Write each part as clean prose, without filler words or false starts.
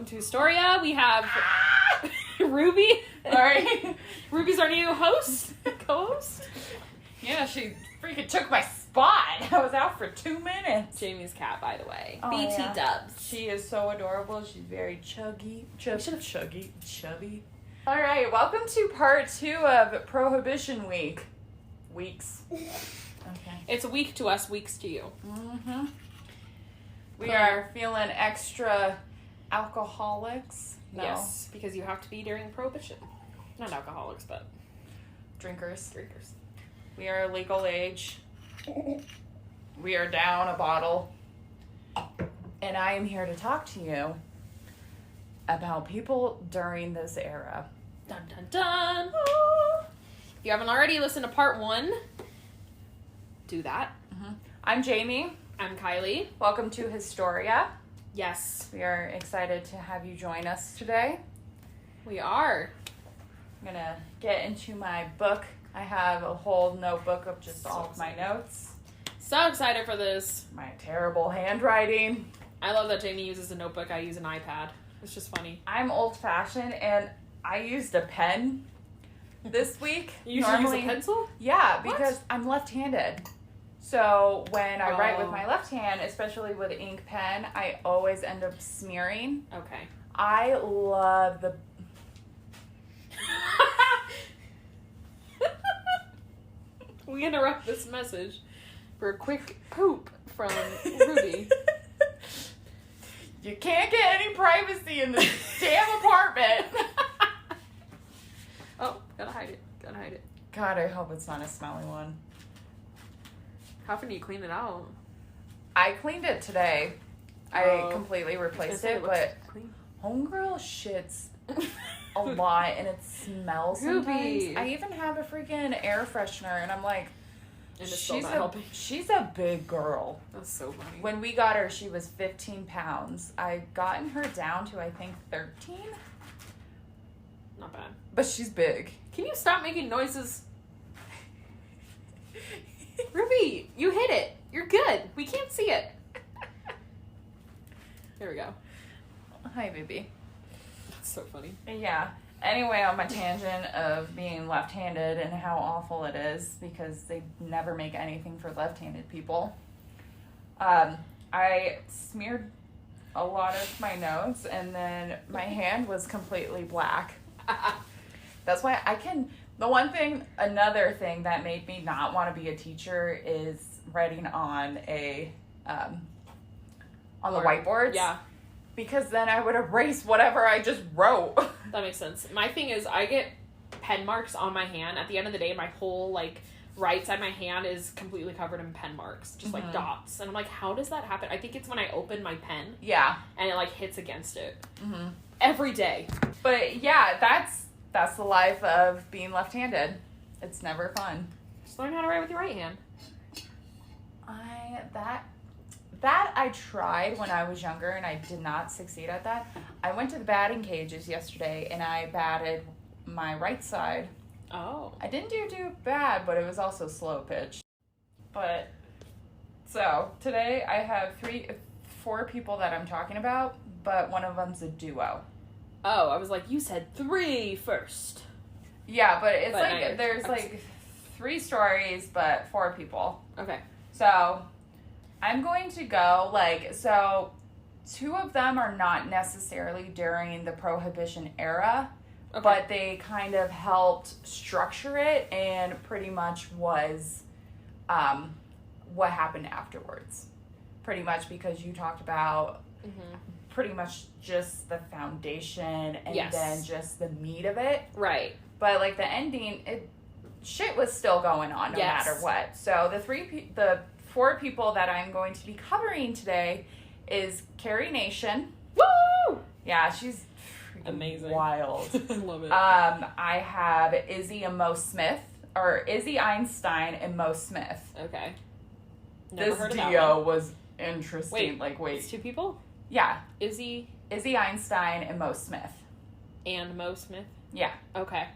welcome to Astoria. We have Ruby. Sorry. Ruby's our new host, co-host. Yeah, she freaking took my spot. I was out for 2 minutes. Jamie's cat, by the way. Oh, BT yeah. Dubs. She is so adorable. She's very chubby. Chubby. All right, welcome to part 2 of Prohibition Week. Weeks. Okay. It's a week to us, weeks to you. Mm-hmm. We are feeling extra alcoholics. No. Yes, because you have to be during Prohibition. Not alcoholics, but Drinkers. drinkers. We are legal age. We are down a bottle. And I am here to talk to you about people during this era. Dun dun dun! If you haven't already listened to part 1, do that. Mm-hmm. I'm Jamie. I'm Kylie. Welcome to Historia. Yes, We are excited to have you join us today. we are. I'm going to get into my book. I have a whole notebook of just So all of my notes. So excited for this. My terrible handwriting. I love that Jamie uses a notebook. I use an iPad. It's just funny. I'm old-fashioned, and I used a pen this week. You usually use a pencil? Yeah, because I'm left-handed. So when I write with Oh. my left hand, especially with ink pen, I always end up smearing. Okay. I love the... We interrupt this message for a quick poop from Ruby. You can't get any privacy in this damn apartment. Oh, gotta hide it. God, I hope it's not a smelly one. How often do you clean it out? I cleaned it today. I Oh. completely replaced I it, was gonna say but looks clean. homegirl shits a lot and it smells sometimes. Ruby. I even have a freaking air freshener and I'm like, And it's still not helping. she's a big girl. That's so funny. When we got her, she was 15 pounds. I've gotten her down to, I think, 13. Not bad. But she's big. Can you stop making noises? Ruby, you hit it. You're good. We can't see it. There we go. Hi, baby. That's so funny. Yeah. Anyway, on my tangent of being left-handed and how awful it is because they never make anything for left-handed people. I smeared a lot of my notes and then my hand was completely black. That's why another thing that made me not want to be a teacher is writing on on the whiteboards. Yeah, Because then I would erase whatever I just wrote. that makes sense. My thing is I get pen marks on my hand. At the end of the day, my whole, right side of my hand is completely covered in pen marks. Just, Mhm. dots. And I'm like, how does that happen? I think it's when I open my pen Yeah. and it, hits against it. Mm-hmm. Every day. But yeah, that's the life of being left-handed. It's never fun. Just learn how to write with your right hand. That I tried when I was younger and I did not succeed at that. I went to the batting cages yesterday and I batted my right side. Oh. I didn't do too bad, but it was also slow pitch. But so today I have 4 people that I'm talking about, but one of them's a duo. Oh, I was like, you said 3 first. Yeah, but it's But now there's 3 stories, but 4 people. Okay. So I'm going to go, so 2 of them are not necessarily during the Prohibition era, Okay. but they kind of helped structure it and pretty much was what happened afterwards. Pretty much because you talked about Mm-hmm. pretty much just the foundation and Yes. then just the meat of it. Right. But the ending, shit was still going on no Yes. matter what. So the 4 people that I'm going to be covering today is Carrie Nation. Woo! Yeah, she's freaking Amazing. wild. I love it. I have Izzy Einstein and Mo Smith. Okay. Never This heard of that duo one. was interesting. Wait. It's 2 people? Yeah, Izzy Izzy Einstein and Mo Smith. and Mo Smith? Yeah, Okay.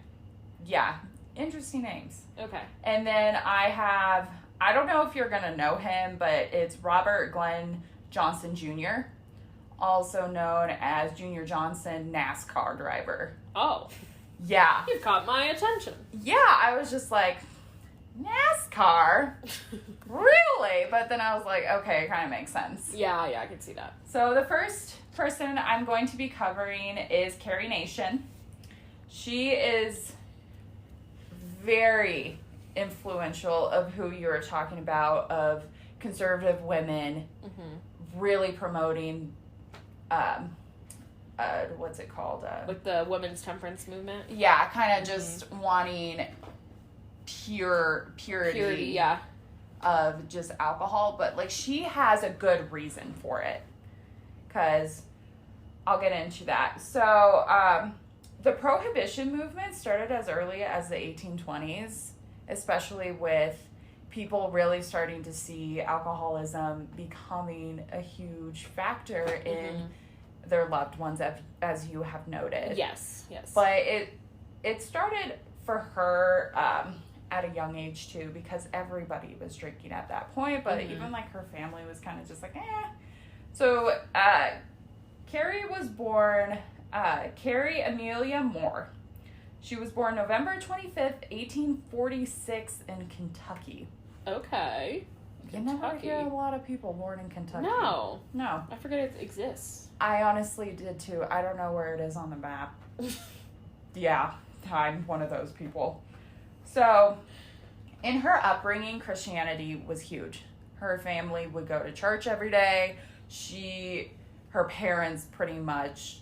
yeah, interesting names. Okay. And then I don't know if you're going to know him, but it's Robert Glenn Johnson Jr. also known as Junior Johnson, NASCAR driver. Oh. Yeah. You've caught my attention. Yeah, I was just like, NASCAR? Really? But then I was like, okay, it kind of makes sense. Yeah, I can see that. So the first person I'm going to be covering is Carrie Nation. She is very influential of who you were talking about, of conservative women, really promoting, what's it called? Like the women's temperance movement? Yeah, kind of just wanting purity yeah. of just alcohol. But, like, she has a good reason for it. Because I'll get into that. So, the Prohibition movement started as early as the 1820s, especially with people really starting to see alcoholism becoming a huge factor in their loved ones, as you have noted. Yes. But it started for her at a young age, too, because everybody was drinking at that point, but even, like, her family was kind of just like, eh. So, Carrie was born, Carrie Amelia Moore. She was born November 25th, 1846 in Kentucky. Okay. You never hear a lot of people born in Kentucky. No. I forget it exists. I honestly did too. I don't know where it is on the map. Yeah, I'm one of those people. So, in her upbringing, Christianity was huge. Her family would go to church every day. Her parents pretty much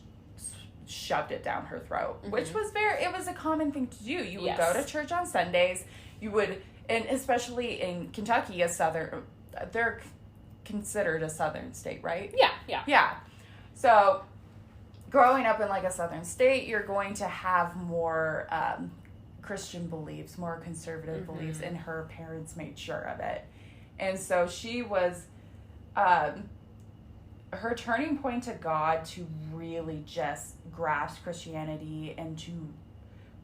shoved it down her throat, which was it was a common thing to do. You would go to church on Sundays. You would, and especially in Kentucky, they're considered a southern state, right? Yeah. So, growing up in, like, a southern state, you're going to have more Christian beliefs, more conservative beliefs, and her parents made sure of it. And so she was, her turning point to God to really just grasp Christianity and to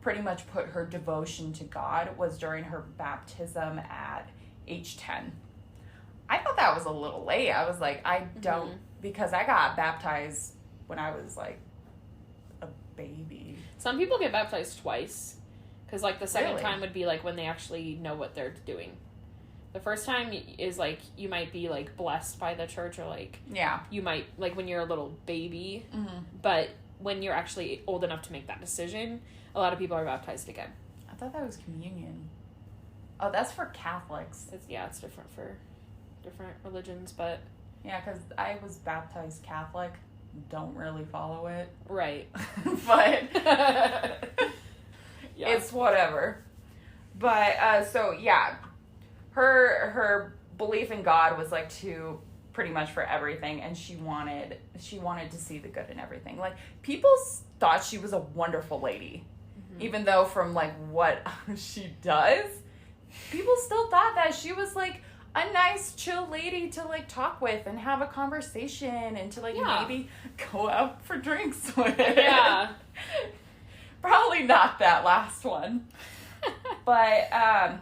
pretty much put her devotion to God was during her baptism at age 10. I thought that was a little late. I was like, I don't, because I got baptized when I was, like, a baby. Some people get baptized twice, because, like, the second Really? time would be, like, when they actually know what they're doing. The first time is, like, you might be, like, blessed by the church, or, like, you might, like, when you're a little baby, but when you're actually old enough to make that decision, a lot of people are baptized again. I thought that was communion. Oh, that's for Catholics. It's different for different religions, but... Yeah, because I was baptized Catholic. Don't really follow it. Right. But it's whatever. But, so, yeah. Her belief in God was, like, to pretty much for everything, and she wanted to see the good in everything. Like, people thought she was a wonderful lady. Even though from, like, what she does, people still thought that she was, like, a nice, chill lady to, like, talk with and have a conversation and to, like, maybe go out for drinks with. Yeah. Probably not that last one. But,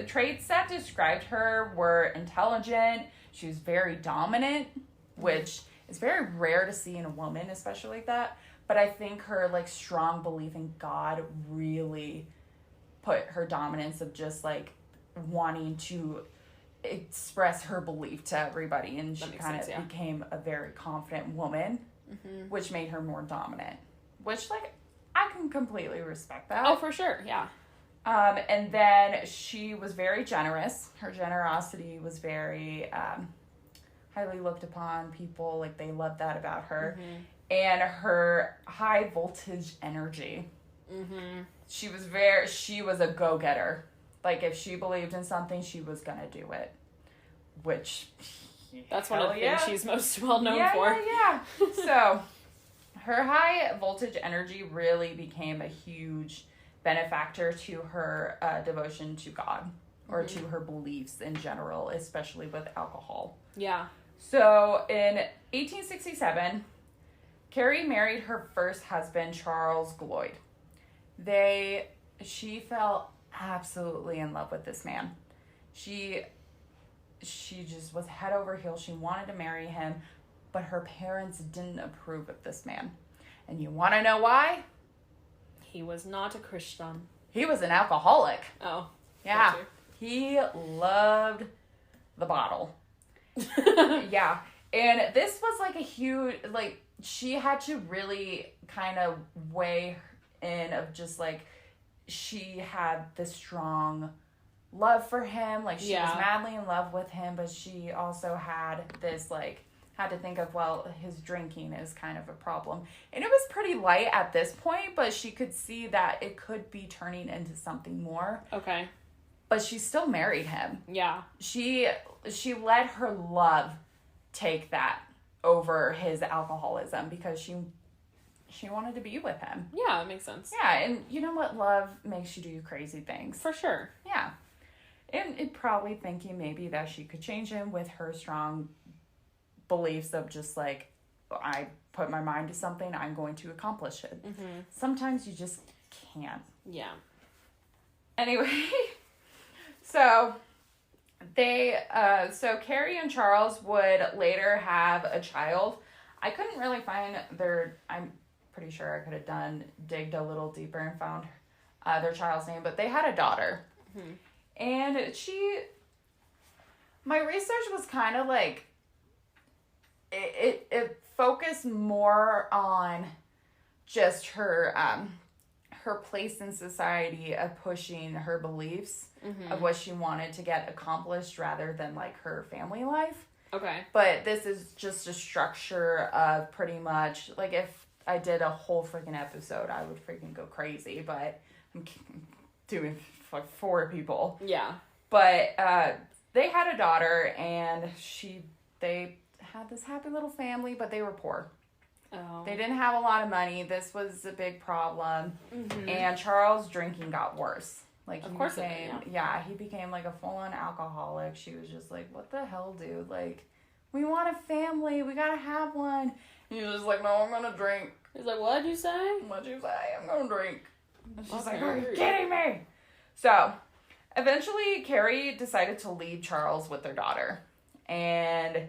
traits that described her were intelligent. She was very dominant, which is very rare to see in a woman, especially like that. But I think her, like, strong belief in God really put her dominance of just, like, wanting to express her belief to everybody. And she kind of became a very confident woman, which made her more dominant. Which, like, I can completely respect that. Oh, for sure, yeah. And then she was very generous. Her generosity was very highly looked upon. People, like, they loved that about her. And her high voltage energy. She was a go-getter. Like, if she believed in something, she was gonna do it. Which, that's one of the things she's most well known for. Yeah. So, her high voltage energy really became a huge benefactor to her devotion to God, or to her beliefs in general, especially with alcohol. Yeah. So, in 1867, Carrie married her first husband, Charles Gloyd. She fell absolutely in love with this man. She just was head over heels. She wanted to marry him. but her parents didn't approve of this man. And you want to know why? He was not a Christian. He was an alcoholic. Oh. Yeah. He loved the bottle. Yeah. And this was like a huge, like, she had to really kind of weigh in of just like, she had this strong love for him. Like, she was madly in love with him, but she also had this, like, had to think of, well, his drinking is kind of a problem. And it was pretty light at this point, but she could see that it could be turning into something more. Okay. But she still married him. Yeah. She let her love take that over his alcoholism because she wanted to be with him. Yeah, that makes sense. Yeah, and you know what? Love makes you do crazy things. For sure. Yeah. And probably thinking maybe that she could change him with her strong beliefs of just like, I put my mind to something, I'm going to accomplish it. Mm-hmm. Sometimes you just can't. Yeah. Anyway, so Carrie and Charles would later have a child. I couldn't really find I'm pretty sure I could have digged a little deeper and found their child's name, but they had a daughter. Mm-hmm. And my research was kind of like, it focused more on just her place in society of pushing her beliefs of what she wanted to get accomplished rather than like her family life. Okay. But this is just a structure of pretty much, like, if I did a whole freaking episode, I would freaking go crazy, but I'm doing like 4 people. Yeah. But they had a daughter, and they had this happy little family, but they were poor. Oh. They didn't have a lot of money. This was a big problem. Mm-hmm. And Charles' drinking got worse. Like, of course he became like a full-on alcoholic. She was just like, what the hell, dude? Like, we want a family. We gotta have one. And he was just like, no, I'm gonna drink. He's like, what'd you say? What'd you say? I'm gonna drink. And she's like, are you kidding me? So, eventually, Carrie decided to leave Charles with their daughter. And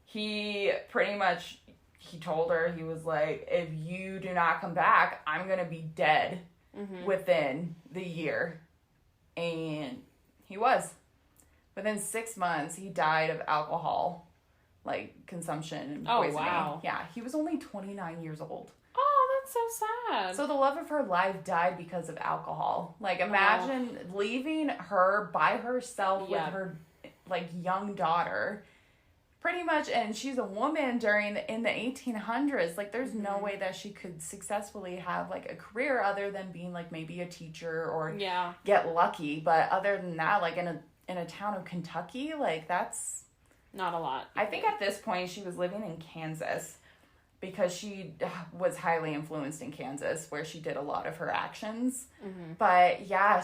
he pretty much, he told her, he was like, if you do not come back, I'm going to be dead within the year. And he was. Within 6 months, he died of alcohol, like, consumption and poisoning. Oh, wow. Yeah, he was only 29 years old. Oh, that's so sad. So the love of her life died because of alcohol. Like, imagine leaving her by herself with her, like, young daughter. Pretty much, and she's a woman in the 1800s. Like, there's no way that she could successfully have, like, a career other than being, like, maybe a teacher or get lucky. But other than that, like, in a town of Kentucky, like, that's not a lot. I think at this point she was living in Kansas because she was highly influenced in Kansas, where she did a lot of her actions. Mm-hmm. But yeah,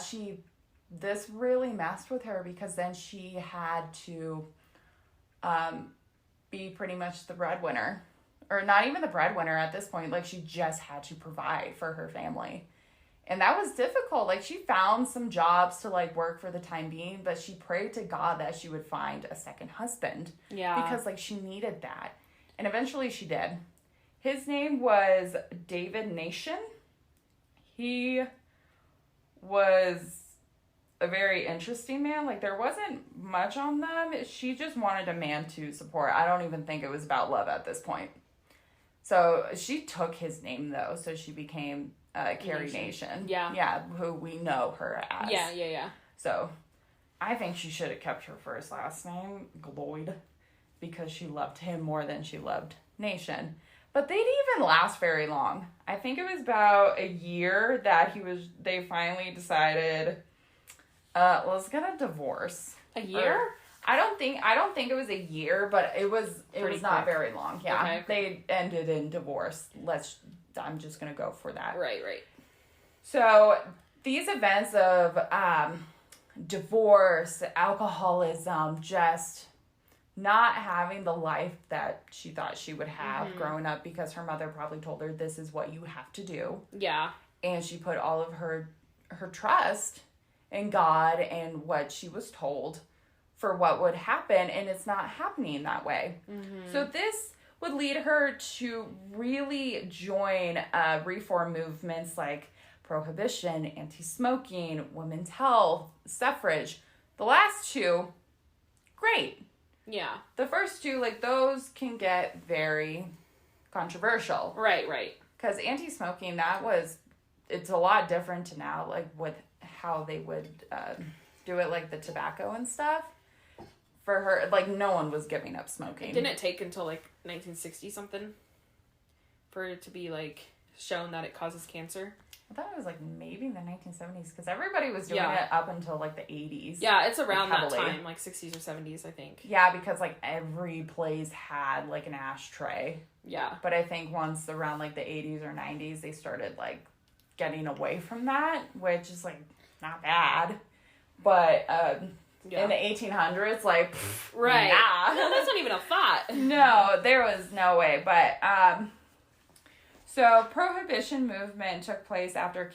this really messed with her because then she had to be pretty much the breadwinner, or not even the breadwinner at this point. Like, she just had to provide for her family, and that was difficult. Like, she found some jobs to, like, work for the time being, but she prayed to God that she would find a second husband. Yeah, because, like, she needed that, and eventually she did. His name was David Nation. He was a very interesting man. Like, there wasn't much on them. She just wanted a man to support. I don't even think it was about love at this point. So she took his name, though, so she became Carrie Nation. Yeah. Yeah, who we know her as. Yeah. So I think she should have kept her first last name, Gloyd, because she loved him more than she loved Nation. But they didn't even last very long. I think it was about a year that they finally decided, let's get a divorce. A year? I don't think it was a year, but it was not very long. Yeah. Okay. They ended in divorce. I'm just gonna go for that. Right. So these events of divorce, alcoholism, just not having the life that she thought she would have growing up, because her mother probably told her, this is what you have to do. Yeah. And she put all of her trust in God and what she was told for what would happen, and it's not happening that way. Mm-hmm. So this would lead her to really join reform movements like Prohibition, anti-smoking, women's health, suffrage. The last two, great. Yeah. The first two, like, those can get very controversial. Right. Because anti-smoking, it's a lot different to now, like, with how they would do it, like, the tobacco and stuff. For her, like, no one was giving up smoking. Didn't it take until, like, 1960 something for it to be, like, shown that it causes cancer? I thought it was, like, maybe in the 1970s, because everybody was doing it up until, like, the 80s. Yeah, it's around that time, like, 60s or 70s, I think. Yeah, because, like, every place had, like, an ashtray. Yeah. But I think once around, like, the 80s or 90s, they started, like, getting away from that, which is, like, not bad. But, in the 1800s, like, right. Nah. No, that's not even a thought. No, there was no way. But, so Prohibition movement took place after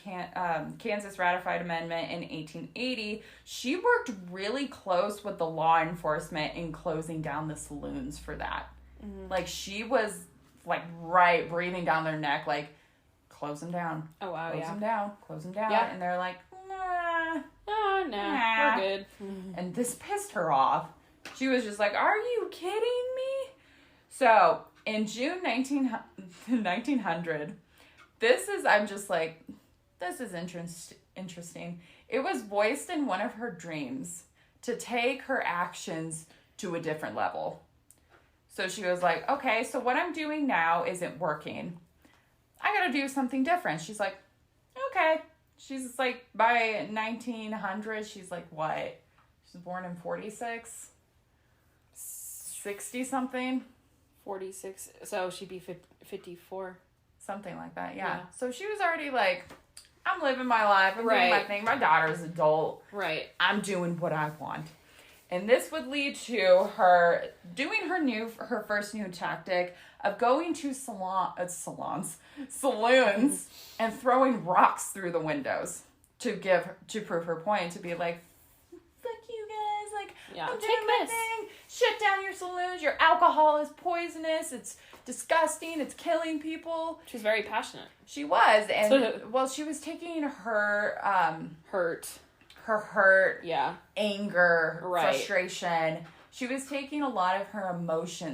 Kansas ratified amendment in 1880. She worked really close with the law enforcement in closing down the saloons for that. Mm-hmm. Like, she was, like, right, breathing down their neck, like, close them down. Oh, wow, Close them down. Yeah. And they're like, nah. Oh, nah, we're good. And this pissed her off. She was just like, are you kidding me? So, in June 1900, I'm just like, this is interesting. It was voiced in one of her dreams to take her actions to a different level. So she was like, okay, so what I'm doing now isn't working. I gotta do something different. She's like, okay. She's like, by 1900, she's like, what? She's born in 46? 60 something? 46. So she'd be 54. Something like that, yeah. So she was already like, I'm living my life. I'm doing my thing. My daughter's adult. Right. I'm doing what I want. And this would lead to her doing her first new tactic of going to saloons and throwing rocks through the windows to prove her point, to be like, fuck you guys, like, I'm doing my thing. Shut down your saloons. Your alcohol is poisonous. It's disgusting. It's killing people. She's very passionate. She was, and well, she was taking her hurt, anger, frustration. She was taking a lot of her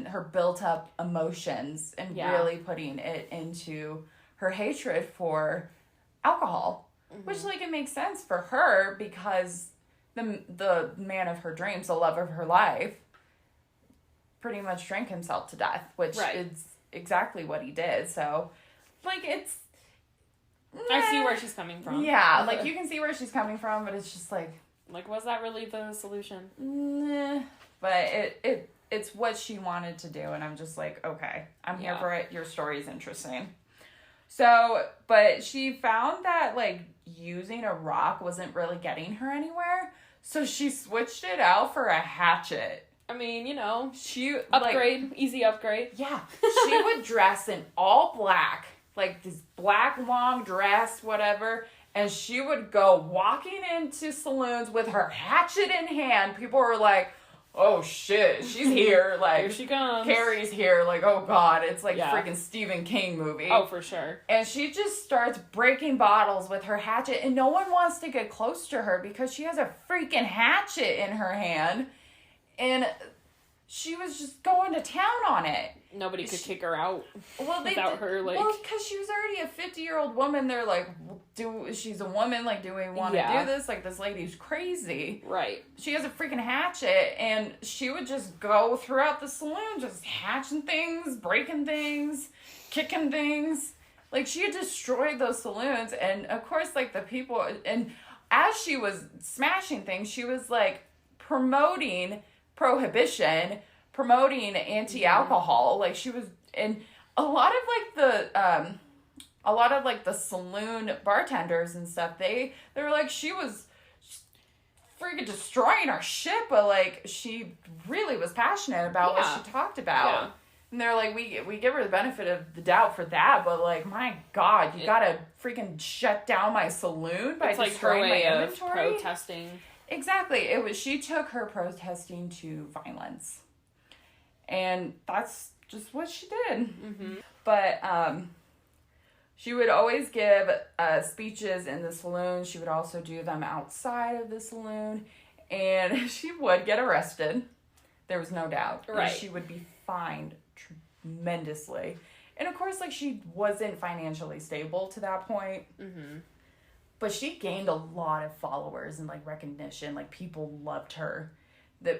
her built up emotions, and really putting it into her hatred for alcohol, which, like, it makes sense for her because the man of her dreams, the love of her life, pretty much drank himself to death, which is exactly what he did. So, like, it's... I see where she's coming from. Yeah, like, you can see where she's coming from, but it's just like... Like, was that really the solution? Nah. But it's what she wanted to do, and I'm just like, okay, I'm here for it. Your story is interesting. So, but she found that, like, using a rock wasn't really getting her anywhere, so she switched it out for a hatchet. I mean, you know, upgrade, easy upgrade. Yeah, she would dress in all black, like this black long dress, whatever, and she would go walking into saloons with her hatchet in hand. People were like, oh shit, she's here. Like, here she comes. Carrie's here. Like, oh god, it's like a freaking Stephen King movie. Oh, for sure. And she just starts breaking bottles with her hatchet, and no one wants to get close to her because she has a freaking hatchet in her hand. And she was just going to town on it. Nobody could kick her out without her, like... Well, because she was already a 50-year-old woman. They're like, she's a woman, like, do we want to do this? Like, this lady's crazy. Right. She has a freaking hatchet, and she would just go throughout the saloon, just hatching things, breaking things, kicking things. Like, she had destroyed those saloons, and, of course, like, the people... And as she was smashing things, she was, like, promoting Prohibition, promoting anti-alcohol. Like, she was, and a lot of the saloon bartenders and stuff, they were like, she was freaking destroying our shit, but, like, she really was passionate about what she talked about. Yeah. And they're like, we give her the benefit of the doubt for that, but, like, my God, you gotta freaking shut down my saloon by destroying my inventory? Protesting. Exactly. She took her protesting to violence. And that's just what she did. Mm-hmm. But she would always give speeches in the saloon. She would also do them outside of the saloon. And she would get arrested. There was no doubt. Right. And she would be fined tremendously. And of course, like, she wasn't financially stable to that point. Mm-hmm. But she gained a lot of followers and, like, recognition. Like, people loved her.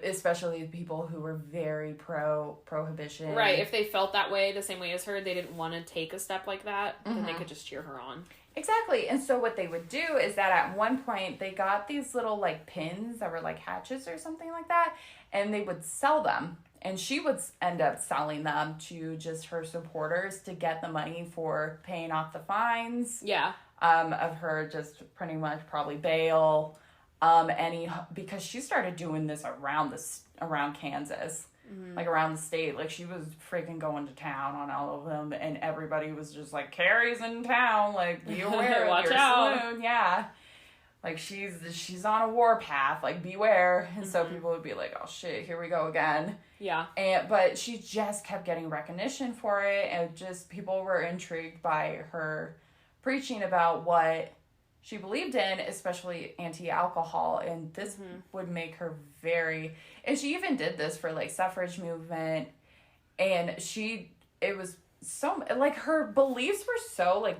Especially people who were very pro-prohibition. Right. If they felt that way, the same way as her, they didn't want to take a step like that, then they could just cheer her on. Exactly. And so what they would do is that at one point, they got these little, like, pins that were, like, hatchets or something like that, and they would sell them. And she would end up selling them to just her supporters to get the money for paying off the fines. Yeah. Of her just pretty much probably bail. Because she started doing this around Kansas, like around the state. Like, she was freaking going to town on all of them, and everybody was just like, Carrie's in town, like, be aware of your saloon. Yeah. Like, she's on a war path, like, beware. And so people would be like, oh shit, here we go again. Yeah. But she just kept getting recognition for it, and just people were intrigued by her preaching about what she believed in, especially anti-alcohol, and this would make her and she even did this for, like, suffrage movement, and it was so, like, her beliefs were so, like,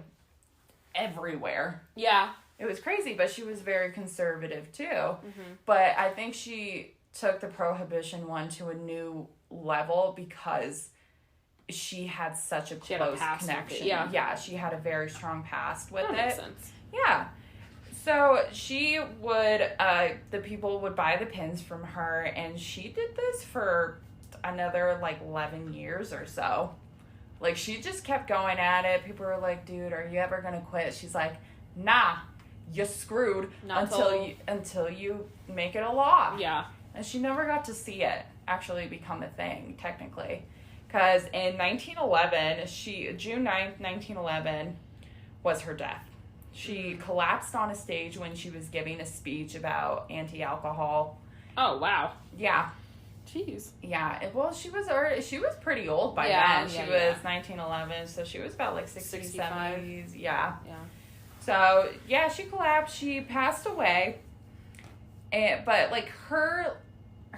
everywhere. Yeah. It was crazy, but she was very conservative, too. But I think she took the Prohibition one to a new level because she had such a close connection. Yeah, she had a very strong past with it. That makes sense. Yeah. So she would, the people would buy the pins from her, and she did this for another, like, 11 years or so. Like, she just kept going at it. People were like, dude, are you ever going to quit? She's like, nah, you're screwed until you make it a law. Yeah. And she never got to see it actually become a thing, technically. Because in 1911, June 9th, 1911, was her death. She collapsed on a stage when she was giving a speech about anti-alcohol. Oh, wow. Yeah. Jeez. Yeah. She was pretty old by then. She was 1911, so she was about, like, 60s, 70s. Yeah. Yeah. So, yeah, she collapsed. She passed away. But, like, her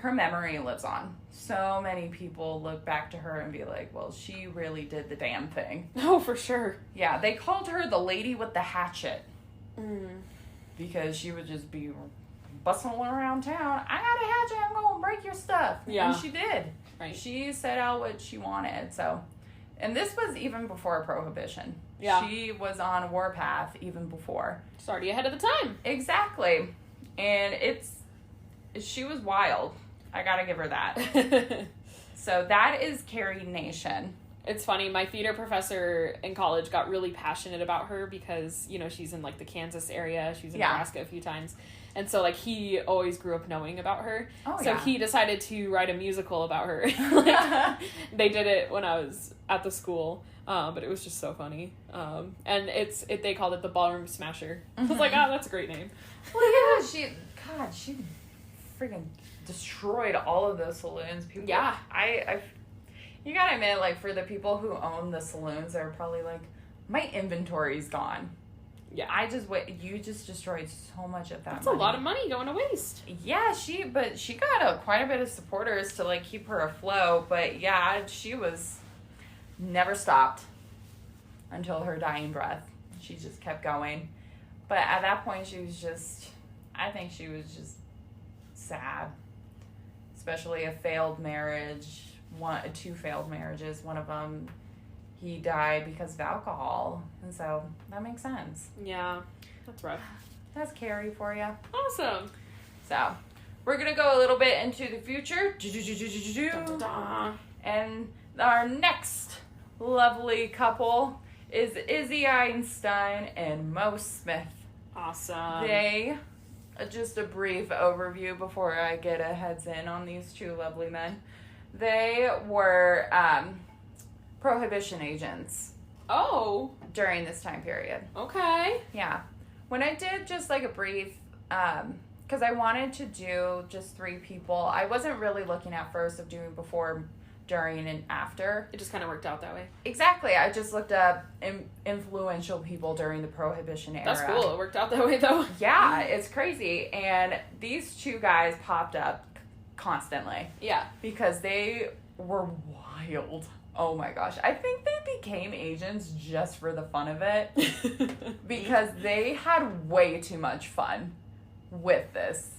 memory lives on. So many people look back to her and be like, well, she really did the damn thing. Oh, for sure. Yeah, they called her the lady with the hatchet. Because she would just be bustling around town. I got a hatchet, I'm going to break your stuff. Yeah. And she did. Right. She set out what she wanted. So, and this was even before Prohibition. Yeah. She was on a warpath even before. She's already ahead of the time. Exactly. And she was wild. I gotta give her that. So that is Carrie Nation. It's funny, my theater professor in college got really passionate about her because, you know, she's in, like, the Kansas area. She was in Nebraska a few times. And so, like, he always grew up knowing about her. So he decided to write a musical about her. Like, they did it when I was at the school. But it was just so funny. And they called it the Ballroom Smasher. I was like, oh, that's a great name. Well, yeah, she freaking destroyed all of those saloons. People, you gotta admit, like, for the people who own the saloons, they're probably like, my inventory's gone. Yeah. You just destroyed so much of that. That's money. A lot of money going to waste. Yeah, she got quite a bit of supporters to, like, keep her afloat, but yeah, she was never stopped until her dying breath. She just kept going. But at that point, I think she was just sad. Especially a failed marriage, two failed marriages. One of them, he died because of alcohol. And so that makes sense. Yeah, that's rough. That's Carrie for you. Awesome. So, we're going to go a little bit into the future. And our next lovely couple is Izzy Einstein and Mo Smith. Awesome. Just a brief overview before I get a heads in on these two lovely men. They were Prohibition agents. Oh. During this time period. Okay. Yeah. When I did just, like, a brief, because I wanted to do just 3 people. I wasn't really looking at first of doing before during and after. It just kind of worked out that way. Exactly. I just looked up influential people during the Prohibition era. That's cool. It worked out that way, though. Yeah, it's crazy. And these two guys popped up constantly. Yeah. Because they were wild. Oh my gosh. I think they became agents just for the fun of it. Because they had way too much fun with this.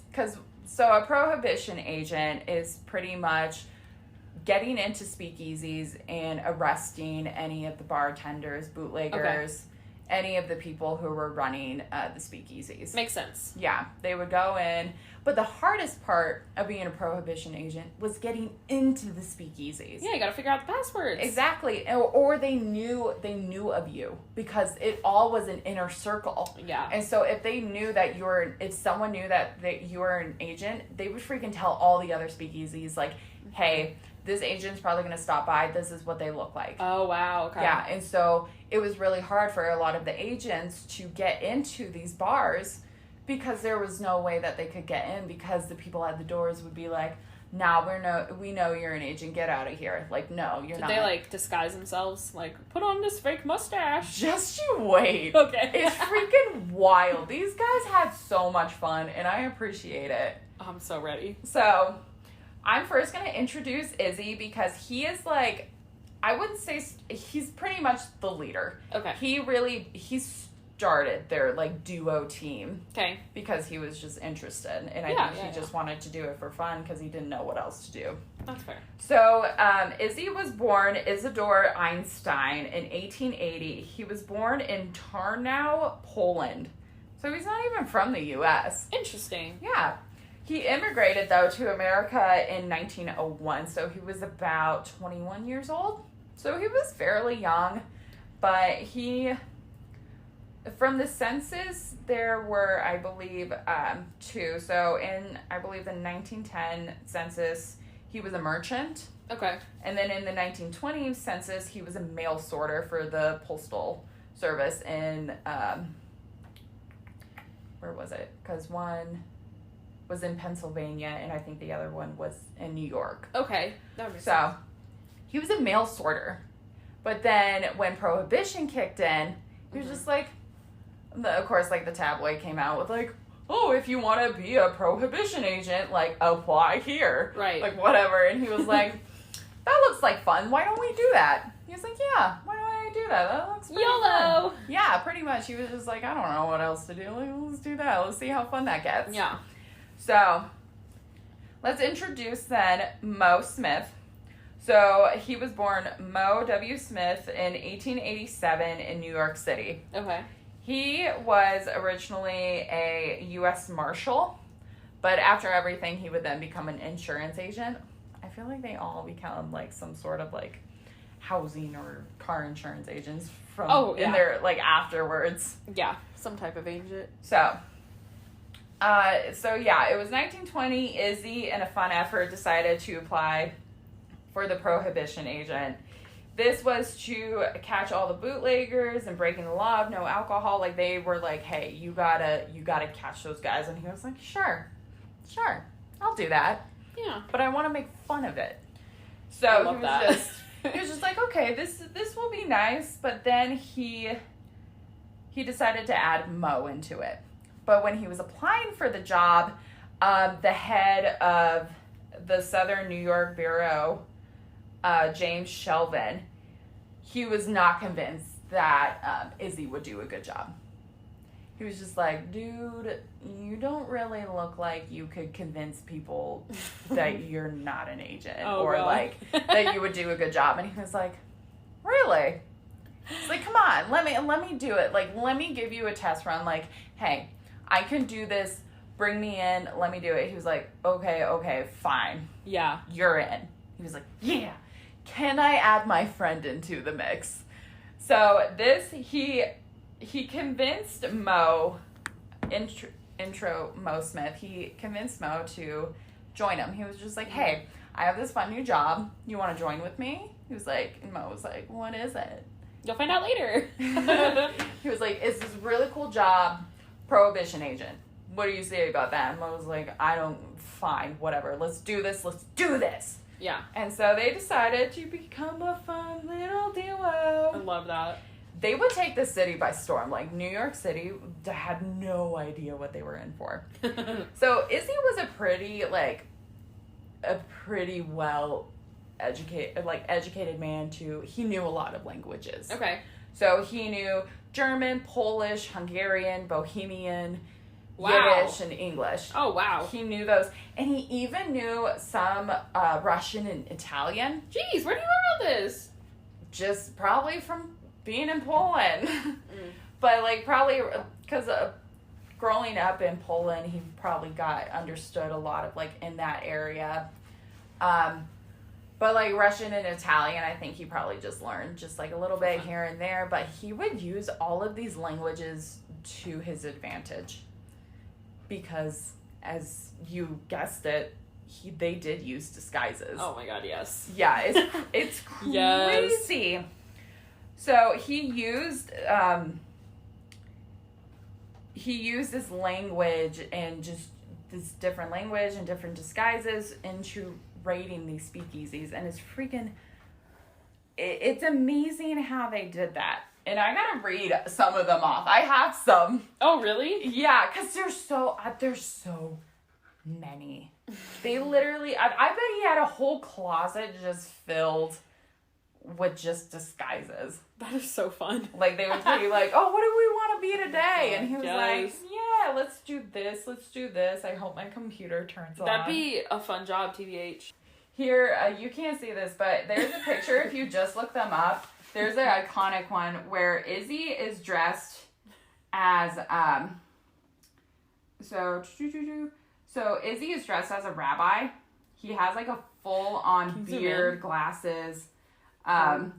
So a Prohibition agent is pretty much getting into speakeasies and arresting any of the bartenders, bootleggers, any of the people who were running the speakeasies. Makes sense. Yeah, they would go in. But the hardest part of being a Prohibition agent was getting into the speakeasies. Yeah, you got to figure out the passwords. Exactly. Or they knew of you because it all was an inner circle. Yeah. And so if they knew that if someone knew that you were an agent, they would freaking tell all the other speakeasies, like, hey, this agent's probably going to stop by. This is what they look like. Oh, wow. Okay. Yeah. And so it was really hard for a lot of the agents to get into these bars because there was no way that they could get in because the people at the doors would be like, nah, we know you're an agent. Get out of here. Like, no, you're not. Did they, like, disguise themselves? Like, put on this fake mustache. Just you wait. Okay. It's freaking wild. These guys had so much fun, and I appreciate it. I'm so ready. So, I'm first going to introduce Izzy because he is, like, I wouldn't say, he's pretty much the leader. Okay. He started their, like, duo team. Okay. Because he was just interested. And I think he just wanted to do it for fun because he didn't know what else to do. That's fair. So, Izzy was born Isidor Einstein in 1880. He was born in Tarnow, Poland. So he's not even from the U.S. Interesting. Yeah. He immigrated, though, to America in 1901. So he was about 21 years old. So he was fairly young. But from the census, there were, I believe, two. So in, I believe, the 1910 census, he was a merchant. Okay. And then in the 1920 census, he was a mail sorter for the Postal Service in, where was it? Because one was in Pennsylvania, and I think the other one was in New York. Okay. That makes sense. He was a mail sorter. But then when Prohibition kicked in, he was just like, of course, like, the tabloid came out with, like, oh, if you want to be a Prohibition agent, like, apply here. Right. Like, whatever. And he was like, that looks like fun. Why don't we do that? He was like, yeah, why don't I do that? That looks pretty YOLO! fun. Yeah, pretty much. He was just like, I don't know what else to do. Like, let's do that. Let's see how fun that gets. Yeah. So, let's introduce, then, Mo Smith. So, he was born Mo W. Smith in 1887 in New York City. Okay. He was originally a U.S. Marshal, but after everything, he would then become an insurance agent. I feel like they all become, like, some sort of, like, housing or car insurance agents in their, like, afterwards. Yeah, some type of agent. So, it was 1920. Izzy, in a fun effort, decided to apply for the Prohibition agent. This was to catch all the bootleggers and breaking the law of no alcohol. Like, they were like, hey, you gotta catch those guys. And he was like, sure, I'll do that. Yeah. But I want to make fun of it. So he was just like, okay, this will be nice. But then he decided to add Mo into it. But when he was applying for the job, the head of the Southern New York Bureau, James Shelvin, he was not convinced that Izzy would do a good job. He was just like, dude, you don't really look like you could convince people that you're not an agent like that you would do a good job. And he was like, really? It's like, come on, let me do it. Like, let me give you a test run. Like, hey, I can do this. Bring me in. Let me do it. He was like, okay, fine. Yeah. You're in. He was like, yeah. Can I add my friend into the mix? So he convinced Mo, intro Mo Smith, he convinced Mo to join him. He was just like, hey, I have this fun new job. You want to join with me? He was like, and Mo was like, what is it? You'll find out later. He was like, it's this really cool job, Prohibition agent. What do you say about that? And Mo was like, fine, whatever. Let's do this. Yeah. And so they decided to become a fun little duo. I love that. They would take the city by storm. Like, New York City had no idea what they were in for. So Izzy was a pretty well educated man too. He knew a lot of languages. Okay. So he knew German, Polish, Hungarian, Bohemian, wow. Yiddish, and English. Oh, wow. He knew those. And he even knew some Russian and Italian. Jeez, where do you learn all this? Just probably from being in Poland. But, like, probably because growing up in Poland, he probably understood a lot of, like, in that area. But, like, Russian and Italian, I think he probably just learned just, like, a little bit here and there. But he would use all of these languages to his advantage. Because, as you guessed it, they did use disguises. Oh, my God, yes. Yeah, it's crazy. Yes. So he used this language and just this different language and different disguises into raiding these speakeasies, and it's amazing how they did that. And I gotta read some of them off. I have some. Oh, really? Yeah, because there's so many. They literally, I bet he had a whole closet just filled with just disguises. That is so fun. Like, they would be like, oh, what do we want to be today? And he was like, yeah, let's do this. I hope my computer turns on. That'd be a fun job, TBH. Here, you can't see this, but there's a picture, if you just look them up. There's an iconic one where Izzy is dressed as, so Izzy is dressed as a rabbi. He has, like, a full-on beard, glasses, a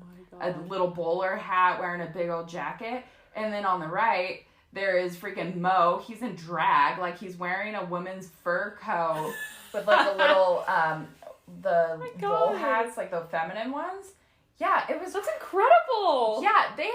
little bowler hat, wearing a big old jacket. And then on the right, there is freaking Mo. He's in drag. Like, he's wearing a woman's fur coat with, like, a little, the bowl hats, like, the feminine ones. Yeah, it was... That's incredible! Yeah, they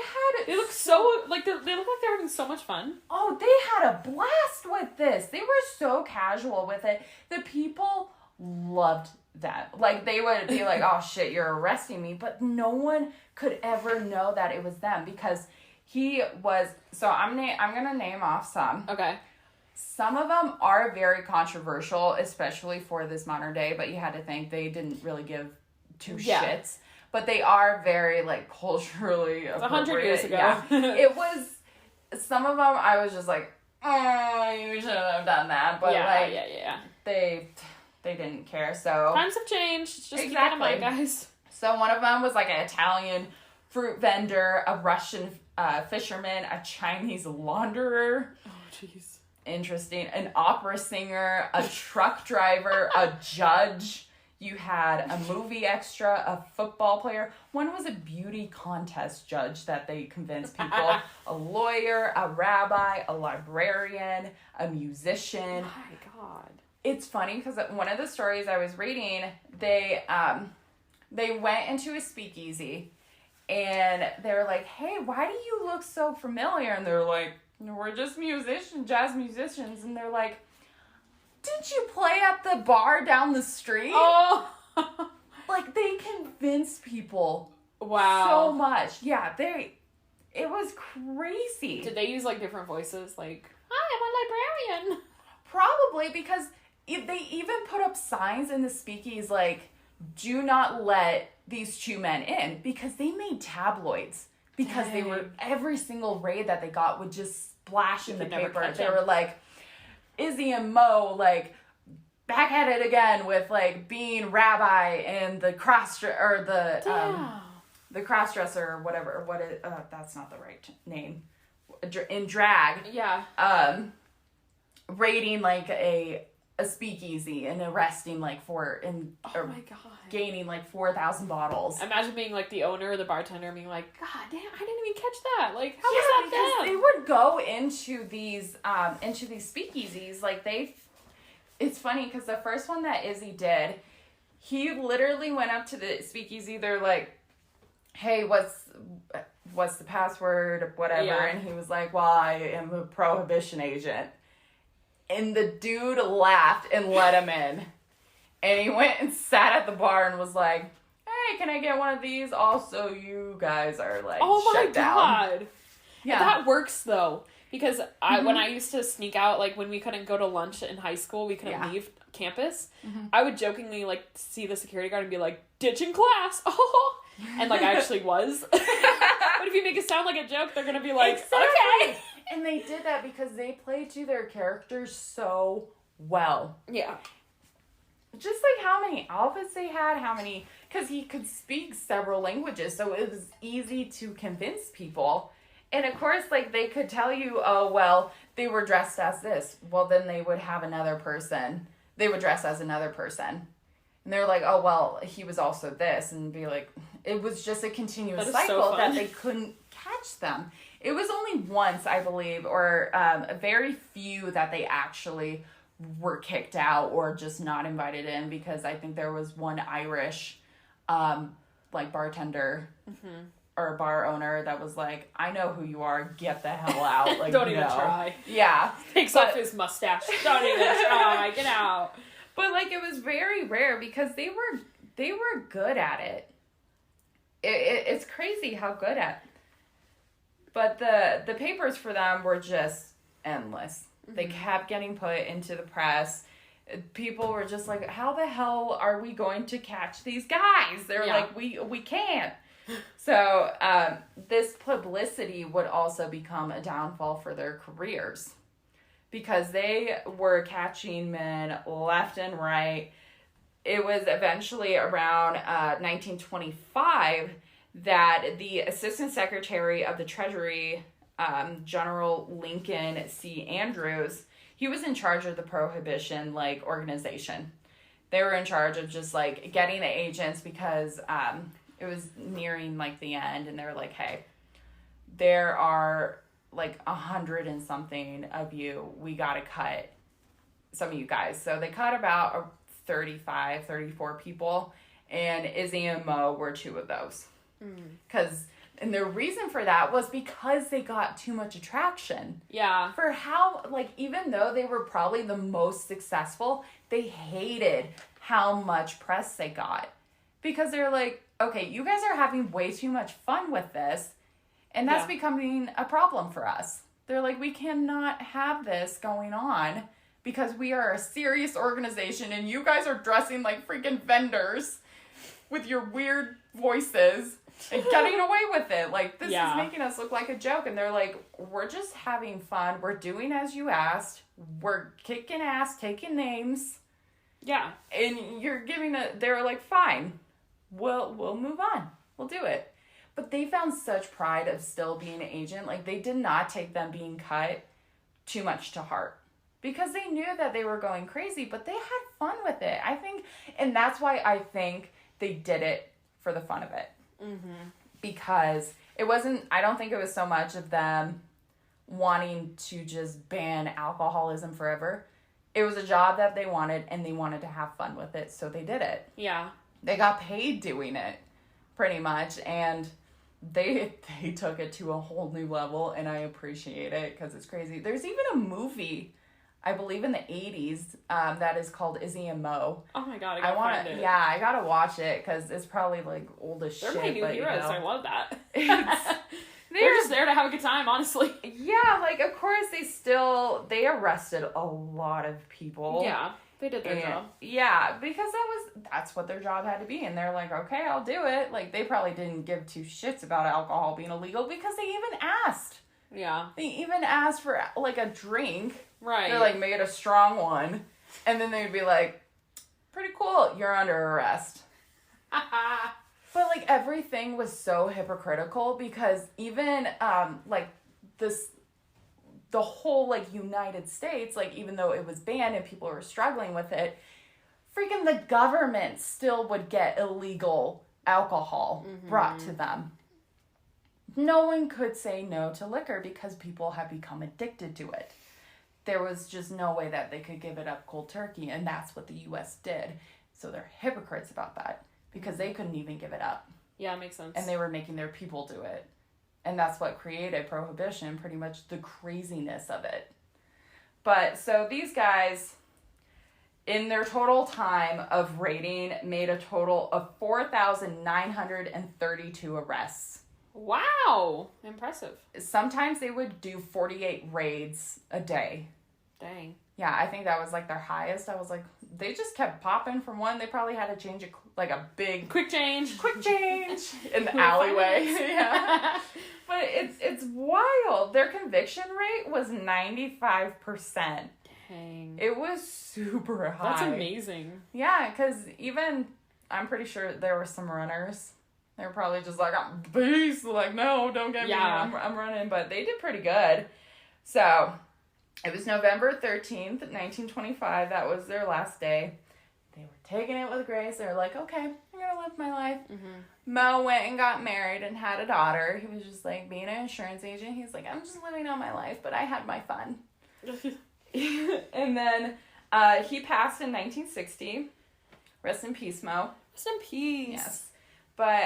look so... Like, they look like they're having so much fun. Oh, they had a blast with this. They were so casual with it. The people loved that. Like, they would be like, oh, shit, you're arresting me. But no one could ever know that it was them because he was... So I'm going to name off some. Okay. Some of them are very controversial, especially for this modern day. But you had to think they didn't really give two shits. But they are very, like, culturally appropriate. 100 years ago. Yeah. It was... Some of them, I was just like, oh, you shouldn't have done that. But, they didn't care, so... Times have changed. Just keep that in mind, guys. So one of them was, like, an Italian fruit vendor, a Russian fisherman, a Chinese launderer. Oh, jeez. Interesting. An opera singer, a truck driver, a judge... You had a movie extra, a football player. One was a beauty contest judge that they convinced people. A lawyer, a rabbi, a librarian, a musician. Oh my God. It's funny because one of the stories I was reading, they went into a speakeasy and they were like, hey, why do you look so familiar? And they're like, we're just jazz musicians. And they're like, didn't you play at the bar down the street? Oh. Like, they convinced people. Wow. So much. Yeah, it was crazy. Did they use, like, different voices? Like, hi, I'm a librarian. Probably, because they even put up signs in the speakeasies like, do not let these two men in. Because they made tabloids. Because they were, every single raid that they got would just splash in the paper. They were like... Izzy and Mo, like, back at it again with, like, being rabbi and the cross-dresser, or whatever. That's not the right name. In drag. Yeah. Raiding, like, a speakeasy and arresting, like, oh my God. Gaining, like, 4,000 bottles. Imagine being, like, the owner or the bartender being like, God damn, I didn't even catch that. Like, how was that them? They would go into these speakeasies, like, it's funny, because the first one that Izzy did, he literally went up to the speakeasy, they're like, hey, what's the password, whatever, and he was like, well, I am a Prohibition agent. And the dude laughed and let him in. And he went and sat at the bar and was like, hey, can I get one of these? Also, you guys are like, oh my shut down. God. Yeah. That works though. Because when I used to sneak out, like when we couldn't go to lunch in high school, we couldn't leave campus, I would jokingly like see the security guard and be like, ditching class. Oh, and like I actually was. But if you make it sound like a joke, they're going to be like, okay. And they did that because they played to their characters so well. Yeah. Just like how many outfits they had, because he could speak several languages, so it was easy to convince people. And of course, like, they could tell you, oh, well, they were dressed as this. Well, then they would have another person. They would dress as another person. And they're like, oh, well, he was also this. And be like, it was just a continuous cycle that they couldn't catch them. It was only once, I believe, or very few that they actually were kicked out or just not invited in, because I think there was one Irish, like, bartender or bar owner that was like, I know who you are, get the hell out. Like, don't even try. Yeah. Takes off his mustache. Don't even try. Get out. But like, it was very rare because they were good at it. It's crazy how good at it. But the papers for them were just endless. They kept getting put into the press. People were just like, how the hell are we going to catch these guys? They're like, we can't. So this publicity would also become a downfall for their careers, because they were catching men left and right. It was eventually around 1925 that the Assistant Secretary of the Treasury, General Lincoln C. Andrews, he was in charge of the Prohibition, like, organization. They were in charge of just, like, getting the agents, because it was nearing, like, the end, and they were like, hey, there are, like, 100 and something of you. We gotta cut some of you guys. So they cut about 34 people, and Izzy and Mo were two of those. And the reason for that was because they got too much attraction. Yeah. For how, like, even though they were probably the most successful, they hated how much press they got. Because they're like, okay, you guys are having way too much fun with this, and that's becoming a problem for us. They're like, we cannot have this going on because we are a serious organization and you guys are dressing like freaking vendors with your weird voices and getting away with it. Like, this is making us look like a joke. And they're like, we're just having fun. We're doing as you asked. We're kicking ass, taking names. Yeah. And you're they're like, fine. We'll move on. We'll do it. But they found such pride of still being an agent. Like, they did not take them being cut too much to heart. Because they knew that they were going crazy, but they had fun with it. I think, and that's why I think they did it for the fun of it. Because it wasn't, I don't think it was so much of them wanting to just ban alcoholism forever. It was a job that they wanted, and they wanted to have fun with it, so they did it. Yeah. They got paid doing it, pretty much, and they took it to a whole new level, and I appreciate it, because it's crazy. There's even a movie, I believe in the 80s, that is called Izzy and Mo. Oh my god, I gotta find it. Yeah, I gotta watch it, because it's probably, like, old as shit. They're my new heroes, I love that. They're just there to have a good time, honestly. Yeah, like, of course, they arrested a lot of people. Yeah, they did their job. Yeah, because that's what their job had to be, and they're like, okay, I'll do it. Like, they probably didn't give two shits about alcohol being illegal, because they even asked. Yeah. They even asked for, like, a drink. Right. They're like, make it a strong one. And then they'd be like, pretty cool, you're under arrest. But, like, everything was so hypocritical, because even, like, the whole, like, United States, like, even though it was banned and people were struggling with it, freaking the government still would get illegal alcohol brought to them. No one could say no to liquor because people have become addicted to it. There was just no way that they could give it up cold turkey, and that's what the U.S. did. So they're hypocrites about that, because they couldn't even give it up. Yeah, it makes sense. And they were making their people do it. And that's what created Prohibition, pretty much the craziness of it. But, so these guys, in their total time of raiding, made a total of 4,932 arrests. Wow. Impressive. Sometimes they would do 48 raids a day. Dang. Yeah, I think that was like their highest. I was like, they just kept popping from one. They probably had to change a big quick change in the alleyway. Yeah, but it's wild. Their conviction rate was 95%. Dang, it was super high. That's amazing. Yeah, because even I'm pretty sure there were some runners. They were probably just like, I'm beast. Like, no, don't get me. I'm running, but they did pretty good. So. It was November 13th, 1925. That was their last day. They were taking it with grace. They were like, okay, I'm going to live my life. Mm-hmm. Mo went and got married and had a daughter. He was just like being an insurance agent. He's like, I'm just living out my life, but I had my fun. And then he passed in 1960. Rest in peace, Mo. Rest in peace. Yes. But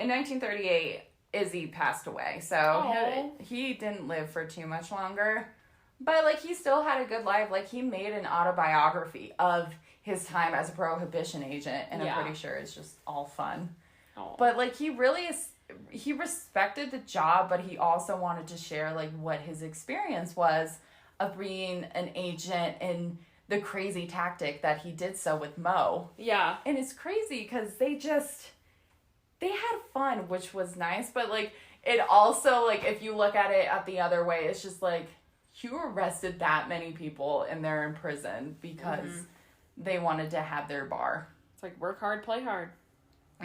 in 1938... Izzy passed away, so he didn't live for too much longer, but like he still had a good life. Like he made an autobiography of his time as a Prohibition agent, and I'm pretty sure it's just all fun. But like he respected the job, but he also wanted to share like what his experience was of being an agent and the crazy tactic that he did so with Mo. Yeah, and it's crazy because they had fun, which was nice, but, like, it also, like, if you look at it the other way, it's just, like, you arrested that many people and they're in prison because they wanted to have their bar. It's like, work hard, play hard.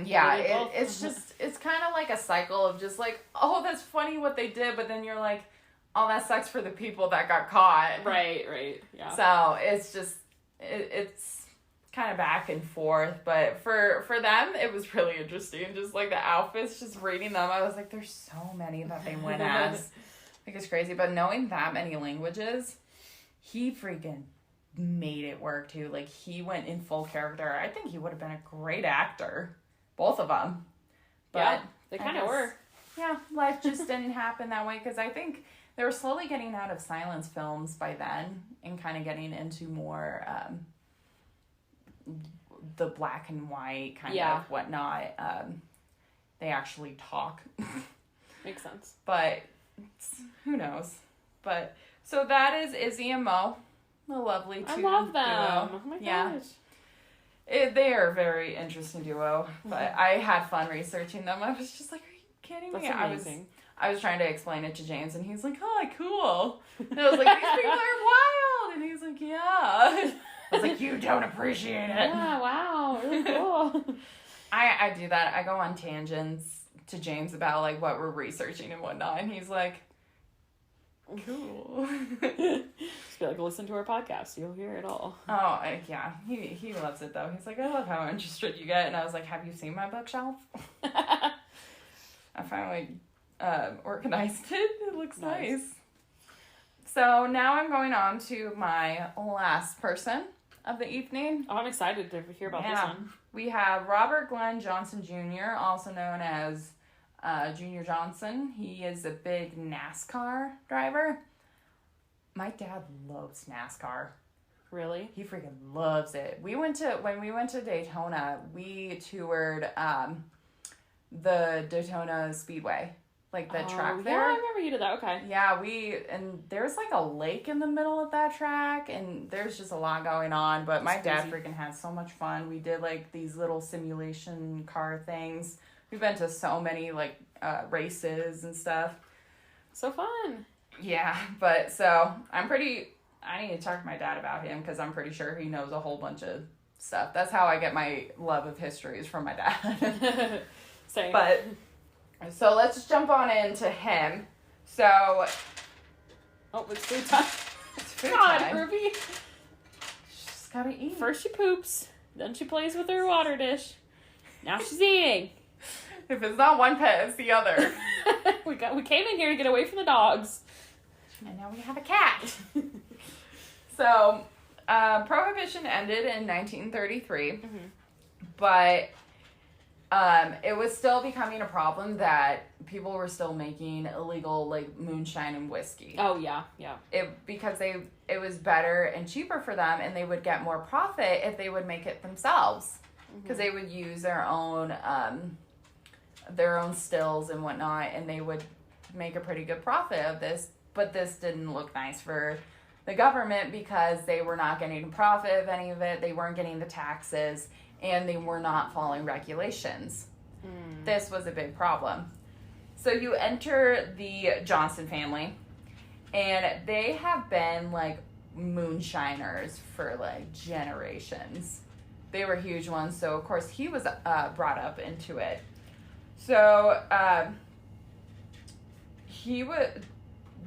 Yeah, it's just, it's kind of like a cycle of just, like, oh, that's funny what they did, but then you're like, oh, that sucks for the people that got caught. Right, yeah. So, it's just, it's kind of back and forth, but for them it was really interesting, just like the outfits, just reading them. I was like, there's so many that they went as. Like, it's crazy. But knowing that many languages, he freaking made it work too. Like, he went in full character. I think he would have been a great actor, both of them. But yeah, they kind of were. Yeah, life just didn't happen that way, because I think they were slowly getting out of silence films by then and kind of getting into more the black and white kind of whatnot. They actually talk. Makes sense. But who knows? But so that is Izzy and Mo, the lovely two. I love them. Duo. Oh my gosh. They are a very interesting duo. But I had fun researching them. I was just like, are you kidding me? That's amazing. I was trying to explain it to James, and he's like, oh, cool. And I was like, these people are wild. And he's like, yeah. I was like, you don't appreciate it. Yeah, wow, really cool. I do that. I go on tangents to James about, like, what we're researching and whatnot, and he's like, cool. Just be like, listen to our podcast. You'll hear it all. Oh, yeah. He loves it, though. He's like, I love how interested you get. And I was like, have you seen my bookshelf? I finally organized it. It looks nice. So now I'm going on to my last person of the evening. Oh, I'm excited to hear about this one. We have Robert Glenn Johnson Jr., also known as Junior Johnson. He is a big NASCAR driver. My dad loves NASCAR. Really? He freaking loves it. When we went to Daytona, we toured the Daytona Speedway. Like the track there. Yeah, I remember you did that. Okay. Yeah, and there's like a lake in the middle of that track, and there's just a lot going on. But my dad freaking had so much fun. We did like these little simulation car things. We've been to so many like races and stuff. So fun. Yeah, but so I need to talk to my dad about him, because I'm pretty sure he knows a whole bunch of stuff. That's how I get my love of history, is from my dad. Same. But so let's just jump on into him. So, it's food time. It's food God, time. Ruby. She's gotta eat. First she poops, then she plays with her water dish. Now she's eating. If it's not one pet, it's the other. We came in here to get away from the dogs. And now we have a cat. So, Prohibition ended in 1933. Mm-hmm. But it was still becoming a problem that people were still making illegal, like, moonshine and whiskey. Oh, yeah. Because it was better and cheaper for them, and they would get more profit if they would make it themselves. Because they would use their own stills and whatnot, and they would make a pretty good profit of this. But this didn't look nice for the government because they were not getting a profit of any of it. They weren't getting the taxes, and they were not following regulations. This was a big problem. So you enter the Johnson family, and they have been, like, moonshiners for, like, generations. They were huge ones, so, of course, he was brought up into it. So,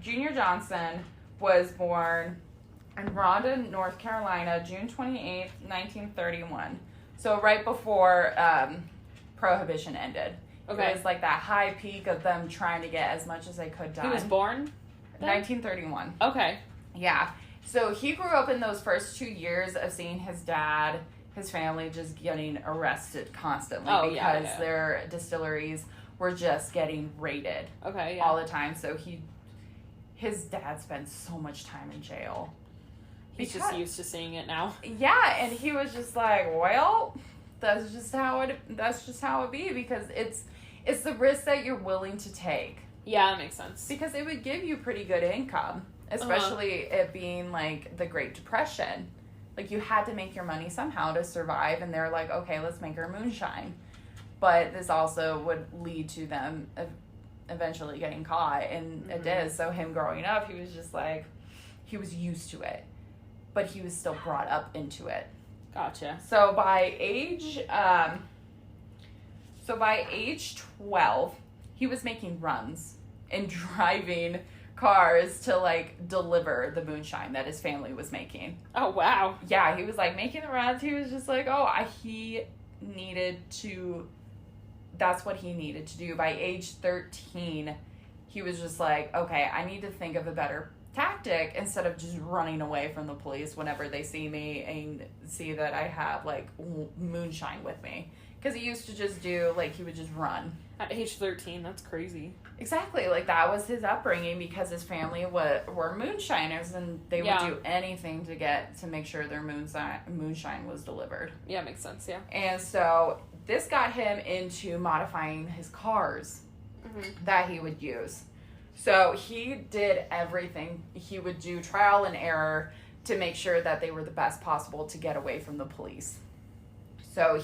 Junior Johnson was born in Rondon, North Carolina, June 28th, 1931. So right before Prohibition ended. Okay. It was like that high peak of them trying to get as much as they could done. He was born? 1931. Okay. Yeah. So he grew up in those first 2 years of seeing his dad, his family just getting arrested constantly because their distilleries were just getting raided all the time. So his dad spent so much time in jail. He's just used to seeing it now. Yeah, and he was just like, well, that's just how it be, because it's the risk that you're willing to take. Yeah, that makes sense. Because it would give you pretty good income, especially it being like the Great Depression. Like, you had to make your money somehow to survive, and they're like, okay, let's make our moonshine. But this also would lead to them eventually getting caught, and it did. So him growing up, he was just like, he was used to it, but he was still brought up into it. Gotcha. So by age 12, he was making runs and driving cars to, like, deliver the moonshine that his family was making. Oh, wow. Yeah, he was, like, making the runs. He was just like, that's what he needed to do. By age 13, he was just like, okay, I need to think of a better tactic instead of just running away from the police whenever they see me and see that I have, like, moonshine with me. Because he used to just do, like, he would just run. At age 13, that's crazy. Exactly. Like, that was his upbringing because his family were moonshiners, and they would do anything to make sure their moonshine was delivered. Yeah, makes sense, yeah. And so this got him into modifying his cars that he would use. So he did everything. He would do trial and error to make sure that they were the best possible to get away from the police. So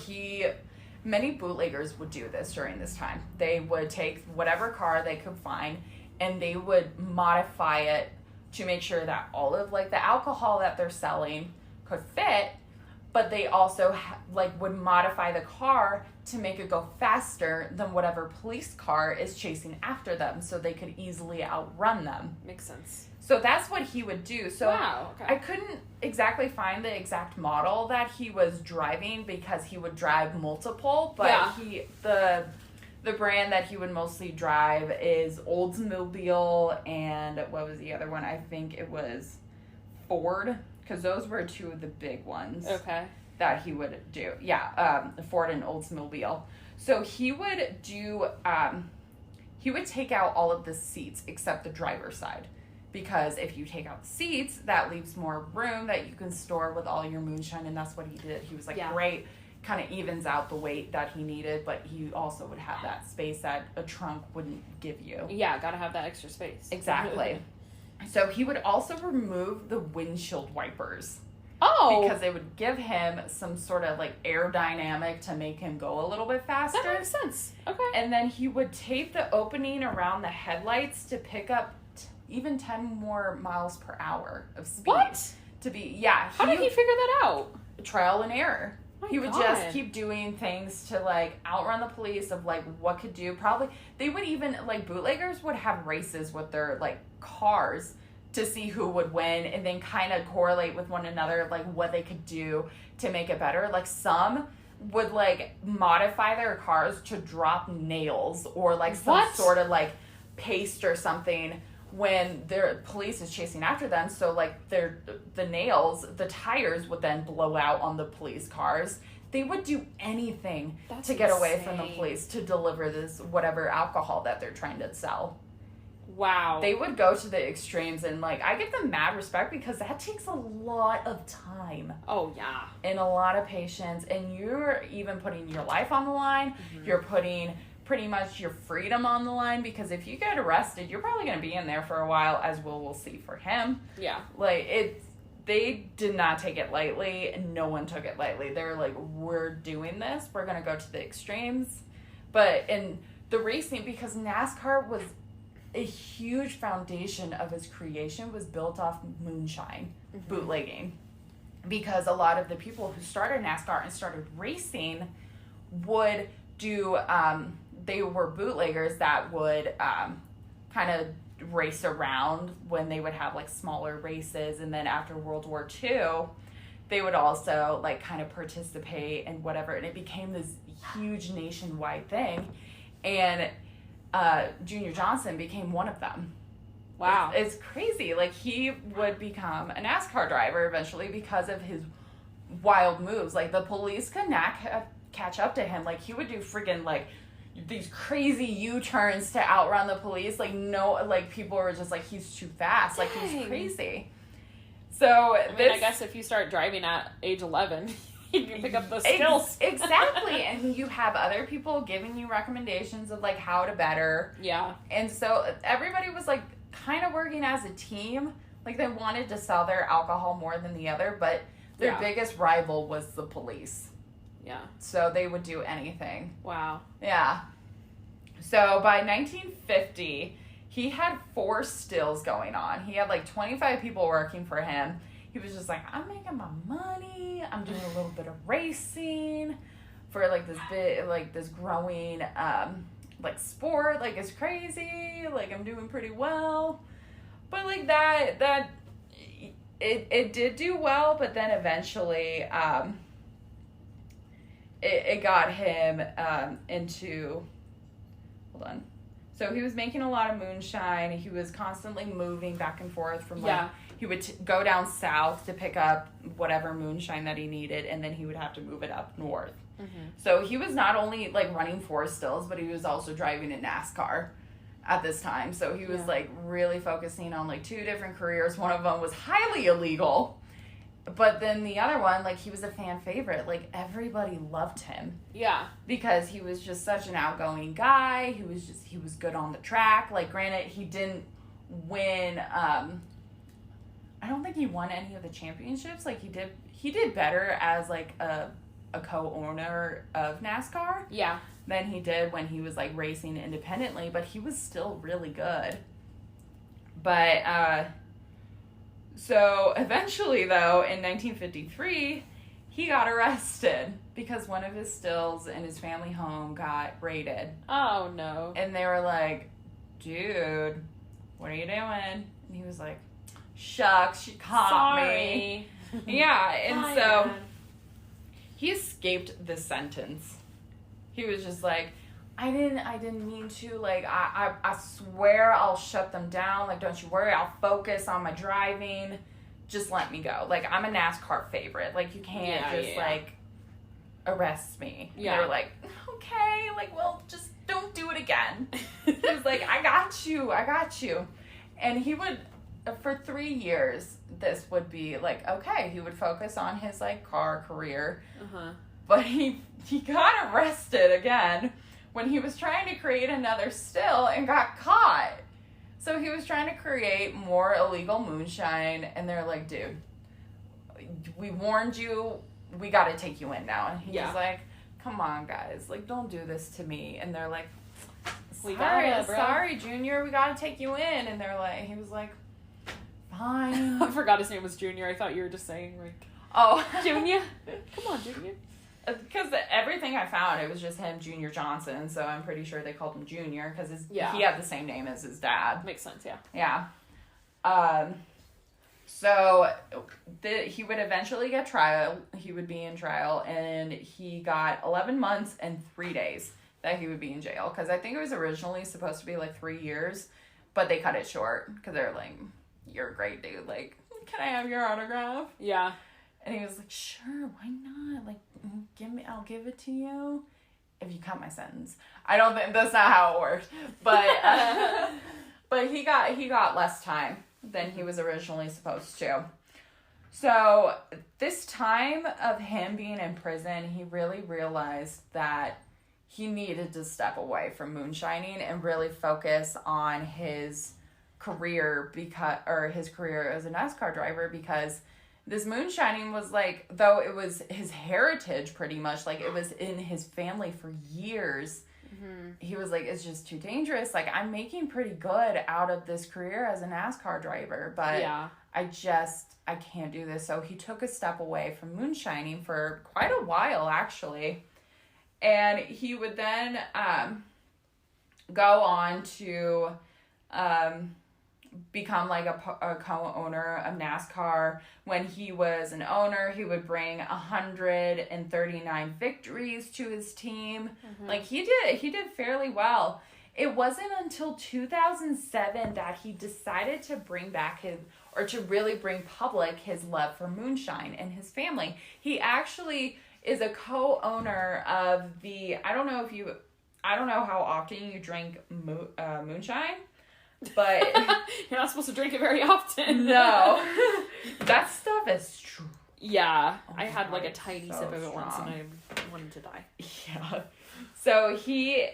many bootleggers would do this during this time. They would take whatever car they could find, and they would modify it to make sure that all of, like, the alcohol that they're selling could fit, but they also would modify the car to make it go faster than whatever police car is chasing after them, so they could easily outrun them. Makes sense. So that's what he would do. So wow, okay. I couldn't exactly find the exact model that he was driving because he would drive multiple, but the brand that he would mostly drive is Oldsmobile, and what was the other one? I think it was Ford, because those were two of the big ones. Okay. That he would do. Yeah, Ford and Oldsmobile. So he would do, he would take out all of the seats except the driver's side. Because if you take out the seats, that leaves more room that you can store with all your moonshine, and that's what he did. He was like, great, kind of evens out the weight that he needed, but he also would have that space that a trunk wouldn't give you. Yeah, gotta have that extra space. Exactly. So he would also remove the windshield wipers. Oh! Because they would give him some sort of, like, aerodynamic to make him go a little bit faster. That makes sense. Okay. And then he would tape the opening around the headlights to pick up even 10 more miles per hour of speed. What? How did he figure that out? Trial and error. He would just keep doing things to, like, outrun the police of, like, what could do. Probably, they would even, like, bootleggers would have races with their, like, cars to see who would win, and then kind of correlate with one another, like, what they could do to make it better. Like, some would, like, modify their cars to drop nails or, like, some sort of, like, paste or something when their police is chasing after them. So, like, the nails, the tires would then blow out on the police cars. they would do anything to get away from the police to deliver this whatever alcohol that they're trying to sell. Wow. They would go to the extremes, and, like, I give them mad respect because that takes a lot of time. Oh, yeah. And a lot of patience, and you're even putting your life on the line. Mm-hmm. You're putting pretty much your freedom on the line, because if you get arrested, you're probably going to be in there for a while, as we'll see for him. Yeah. Like, they did not take it lightly, and no one took it lightly. They were like, we're doing this. We're going to go to the extremes. But in the racing, because NASCAR was a huge foundation of its creation, was built off moonshine, bootlegging. Because a lot of the people who started NASCAR and started racing would do, they were bootleggers that would kind of race around when they would have, like, smaller races. And then after World War II, they would also, like, kind of participate in whatever. And it became this huge nationwide thing. And Junior Johnson became one of them. Wow. It's crazy. Like, he would become a NASCAR driver eventually because of his wild moves. Like, the police could not catch up to him. Like, he would do freaking, like, these crazy U-turns to outrun the police. Like, no, like, people were just like, he's too fast. Dang. Like, he's crazy. So, I guess if you start driving at age 11... you can pick up those skills. Exactly. And you have other people giving you recommendations of, like, how to better. Yeah. And so everybody was, like, kind of working as a team. Like, they wanted to sell their alcohol more than the other, but their biggest rival was the police. Yeah. So they would do anything. Wow. Yeah. So by 1950, he had 4 stills going on. He had, like, 25 people working for him. He was just like, I'm making my money. I'm doing a little bit of racing for, like, this bit, like, this growing, like, sport. Like, it's crazy. Like, I'm doing pretty well. But, like, it did do well, but then eventually, it got him, into, hold on. So he was making a lot of moonshine. He was constantly moving back and forth from, like, he would go down south to pick up whatever moonshine that he needed, and then he would have to move it up north. Mm-hmm. So he was not only, like, running 4 stills, but he was also driving a NASCAR at this time. So he was, like, really focusing on, like, 2 different careers. One of them was highly illegal, but then the other one, like, he was a fan favorite. Like, everybody loved him. Yeah. Because he was just such an outgoing guy. He was good on the track. Like, granted, he didn't win, I don't think he won any of the championships. Like, he did better as, like, a co-owner of NASCAR. Yeah. Than he did when he was, like, racing independently, but he was still really good. But, so eventually, though, in 1953, he got arrested because one of his stills in his family home got raided. Oh, no. And they were like, dude, what are you doing? And he was like, shucks, she caught me. Yeah, and so he escaped the sentence. He was just like, I didn't mean to. Like, I swear I'll shut them down. Like, don't you worry, I'll focus on my driving. Just let me go. Like, I'm a NASCAR favorite. Like, you can't like, arrest me. Yeah. They're like, okay, like, well, just don't do it again. He was like, I got you. And he would, for 3 years, this would be, like, okay, he would focus on his, like, car career. Uh-huh. But he got arrested again when he was trying to create another still and got caught. So he was trying to create more illegal moonshine, and they're like, dude, we warned you, we got to take you in now. And he was like, come on, guys, like, don't do this to me. And they're like, sorry, Junior, we got to take you in. And they're like, he was like, fine. I forgot his name was Junior. I thought you were just saying, like, Junior. Come on, Junior. Because everything I found, it was just him, Junior Johnson, so I'm pretty sure they called him Junior, because he had the same name as his dad. Makes sense, yeah. Yeah. So he would eventually get trial. He would be in trial, and he got 11 months and 3 days that he would be in jail, because I think it was originally supposed to be, like, 3 years, but they cut it short, because they're like, you're a great dude, like, can I have your autograph? Yeah. And he was like, sure, why not? Like, I'll give it to you if you cut my sentence. I don't think that's not how it worked, but but he got less time than he was originally supposed to. So this time of him being in prison, he really realized that he needed to step away from moonshining and really focus on his career his career as a NASCAR driver, because this moonshining was like, though it was his heritage pretty much, like it was in his family for years. He was like, it's just too dangerous. Like, I'm making pretty good out of this career as a NASCAR driver, but I can't do this. So he took a step away from moonshining for quite a while, actually. And he would then go on to become like a co-owner of NASCAR. When he was an owner, he would bring 139 victories to his team. Like, he did fairly well. It wasn't until 2007 that he decided to to really bring public his love for moonshine and his family. He actually is a co-owner of I don't know how often you drink moonshine, but you're not supposed to drink it very often. No. That stuff is true. Yeah. I had like a tiny sip of it once and I wanted to die. Yeah. So he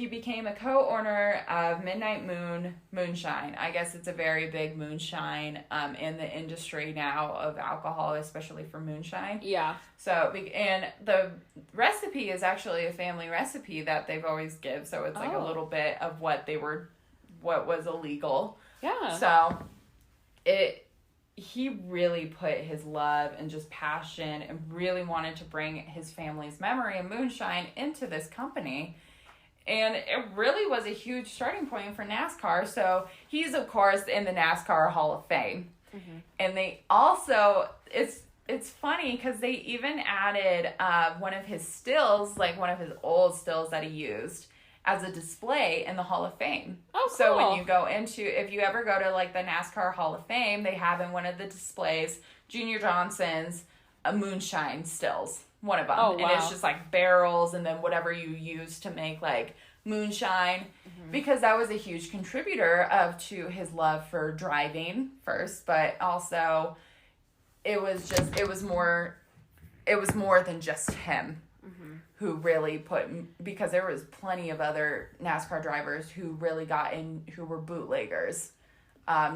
became a co-owner of Midnight Moonshine. I guess it's a very big moonshine in the industry now of alcohol, especially for moonshine. Yeah. So, and the recipe is actually a family recipe that they've always give. So it's like a little bit of what was illegal. Yeah. So he really put his love and just passion and really wanted to bring his family's memory of moonshine into this company. And it really was a huge starting point for NASCAR. So he's, of course, in the NASCAR Hall of Fame. And they also, it's funny because they even added one of his stills, like one of his old stills that he used, as a display in the Hall of Fame. Oh, cool. So when you go if you ever go to like the NASCAR Hall of Fame, they have in one of the displays Junior Johnson's moonshine stills, one of them. Oh, wow. And it's just like barrels and then whatever you use to make like moonshine, because that was a huge contributor to his love for driving first, but also it was more than just him. Who really because there was plenty of other NASCAR drivers who really got in, who were bootleggers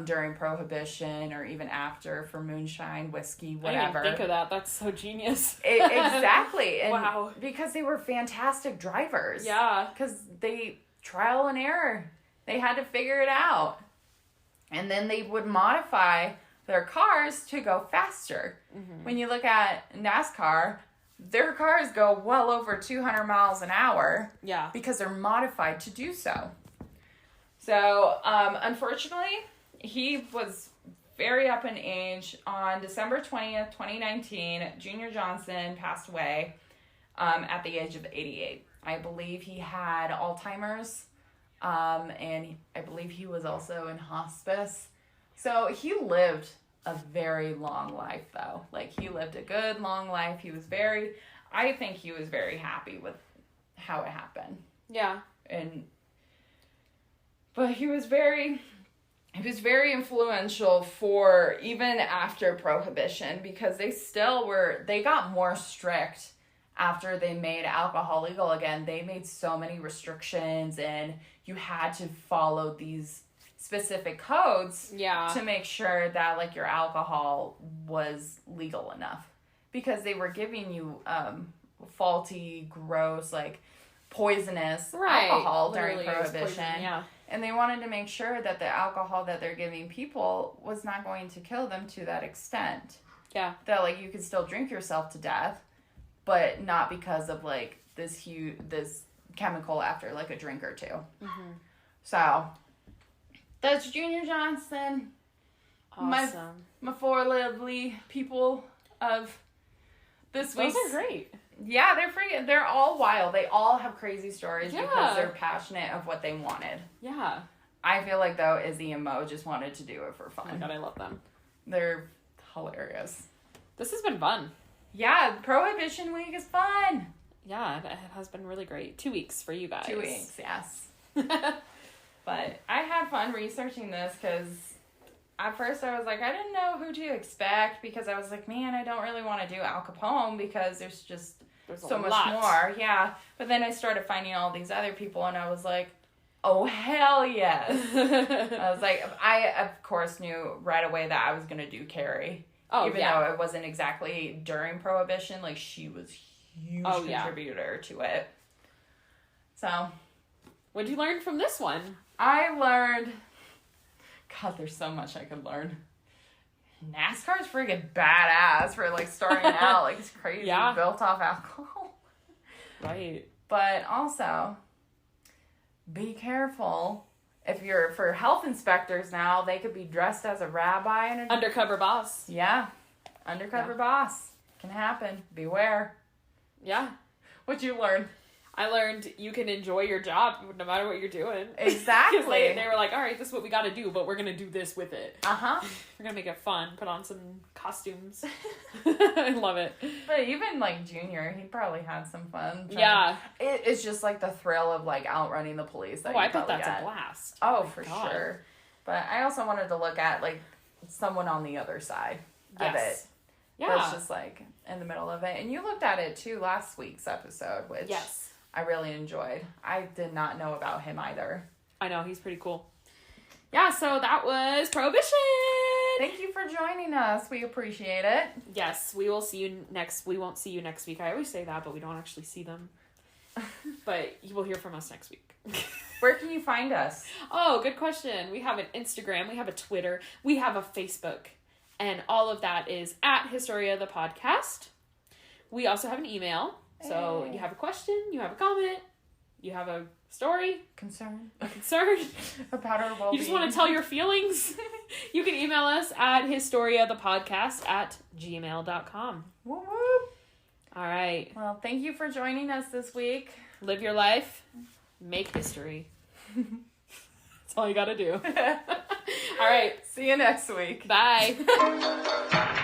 during Prohibition or even after for moonshine, whiskey, whatever. I didn't even think of that. That's so genius. Exactly. And wow. Because they were fantastic drivers. Yeah. Because they, trial and error, they had to figure it out. And then they would modify their cars to go faster. When you look at NASCAR, their cars go well over 200 miles an hour. Yeah. Because they're modified to do so. So, unfortunately, he was very up in age. On December 20th, 2019, Junior Johnson passed away at the age of 88. I believe he had Alzheimer's, and I believe he was also in hospice. So, he lived a very long life, though. Like, he lived a good, long life. I think he was very happy with how it happened. Yeah. But he was very influential for even after Prohibition, because they got more strict after they made alcohol legal again. They made so many restrictions, and you had to follow these specific codes to make sure that like your alcohol was legal enough, because they were giving you faulty, gross, like poisonous alcohol during Prohibition. And they wanted to make sure that the alcohol that they're giving people was not going to kill them to that extent. Yeah. That like you could still drink yourself to death, but not because of like this chemical after like a drink or two. So that's Junior Johnson. Awesome. My four lovely people of this week. Those are great. Yeah, they're all wild. They all have crazy stories because they're passionate of what they wanted. Yeah. I feel like, though, Izzy and Mo just wanted to do it for fun. Oh my god, I love them. They're hilarious. This has been fun. Yeah, Prohibition Week is fun. Yeah, it has been really great. 2 weeks for you guys. 2 weeks, yes. But I had fun researching this because at first I was like, I didn't know who to expect because I was like, man, I don't really want to do Al Capone because there's so much more. Yeah. But then I started finding all these other people and I was like, oh, hell yes. I was like, I, of course, knew right away that I was going to do Carrie. Oh, even though it wasn't exactly during Prohibition. Like, she was huge contributor to it. So. What'd you learn from this one? I learned... God, there's so much I could learn. NASCAR's freaking badass for, like, starting out. Like, it's crazy. Built off alcohol. Right. But also, be careful. If you're for health inspectors now, they could be dressed as a rabbi and undercover boss. Yeah. Undercover boss. Can happen. Beware. Yeah. What'd you learn? I learned you can enjoy your job no matter what you're doing. Exactly. Because they were like, all right, this is what we got to do, but we're going to do this with it. Uh-huh. We're going to make it fun. Put on some costumes. I love it. But even, like, Junior, he probably had some fun. Yeah. It's just, like, the thrill of, like, outrunning the police. I bet that's a blast. Oh, for sure. But I also wanted to look at, like, someone on the other side of it. Yeah. That's just, like, in the middle of it. And you looked at it, too, last week's episode, which... Yes. I really enjoyed. I did not know about him either. I know, he's pretty cool. Yeah, so that was Prohibition! Thank you for joining us. We appreciate it. Yes, we won't see you next week. I always say that, but we don't actually see them. But you will hear from us next week. Where can you find us? Oh, good question. We have an Instagram, we have a Twitter, we have a Facebook, and all of that is at Historia the Podcast. We also have an email. So you have a question, you have a comment, you have a story. A concern. About our well-being. You just want to tell your feelings? You can email us at historiathepodcast@gmail.com. Woo woo. All right. Well, thank you for joining us this week. Live your life. Make history. That's all you got to do. All right. See you next week. Bye.